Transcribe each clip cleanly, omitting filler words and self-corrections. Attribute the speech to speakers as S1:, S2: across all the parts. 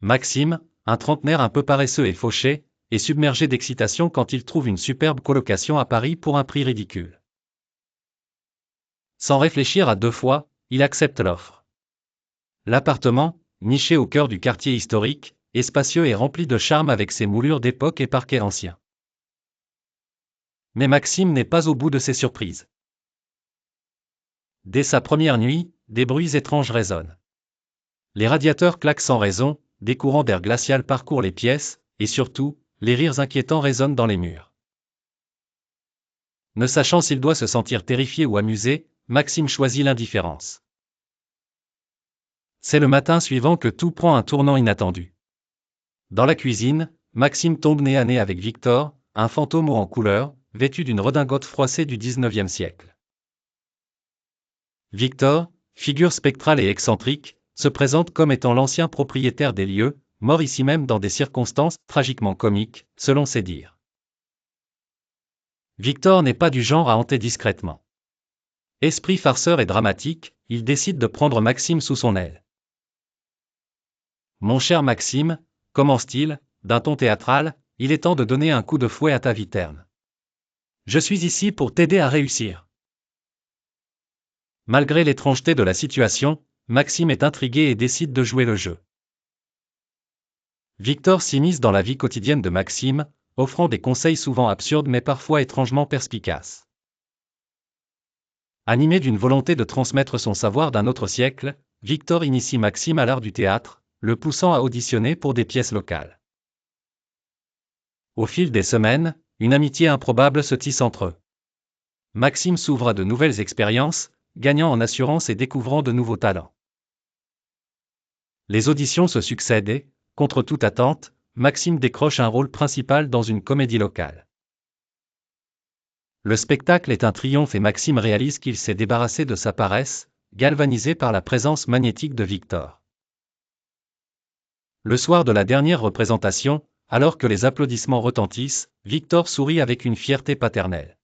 S1: Maxime, un trentenaire un peu paresseux et fauché, est submergé d'excitation quand il trouve une superbe colocation à Paris pour un prix ridicule. Sans réfléchir à deux fois, il accepte l'offre. L'appartement, niché au cœur du quartier historique, est spacieux et rempli de charme avec ses moulures d'époque et parquets anciens. Mais Maxime n'est pas au bout de ses surprises. Dès sa première nuit, des bruits étranges résonnent. Les radiateurs claquent sans raison, des courants d'air glacial parcourent les pièces, et surtout, les rires inquiétants résonnent dans les murs. Ne sachant s'il doit se sentir terrifié ou amusé, Maxime choisit l'indifférence. C'est le matin suivant que tout prend un tournant inattendu. Dans la cuisine, Maxime tombe nez à nez avec Victor, un fantôme haut en couleur, vêtu d'une redingote froissée du XIXe siècle. Victor, figure spectrale et excentrique, se présente comme étant l'ancien propriétaire des lieux, mort ici même dans des circonstances tragiquement comiques, selon ses dires. Victor n'est pas du genre à hanter discrètement. Esprit farceur et dramatique, il décide de prendre Maxime sous son aile. « Mon cher Maxime », commence-t-il, d'un ton théâtral, il est temps de donner un coup de fouet à ta vie terne. Je suis ici pour t'aider à réussir. Malgré l'étrangeté de la situation, Maxime est intrigué et décide de jouer le jeu. Victor s'immisce dans la vie quotidienne de Maxime, offrant des conseils souvent absurdes mais parfois étrangement perspicaces. Animé d'une volonté de transmettre son savoir d'un autre siècle, Victor initie Maxime à l'art du théâtre, le poussant à auditionner pour des pièces locales. Au fil des semaines, une amitié improbable se tisse entre eux. Maxime s'ouvre à de nouvelles expériences, gagnant en assurance et découvrant de nouveaux talents. Les auditions se succèdent et, contre toute attente, Maxime décroche un rôle principal dans une comédie locale. Le spectacle est un triomphe et Maxime réalise qu'il s'est débarrassé de sa paresse, galvanisé par la présence magnétique de Victor. Le soir de la dernière représentation, alors que les applaudissements retentissent, Victor sourit avec une fierté paternelle.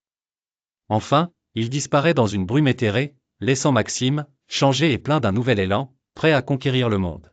S1: Enfin, il disparaît dans une brume éthérée, laissant Maxime, changé et plein d'un nouvel élan, prêt à conquérir le monde.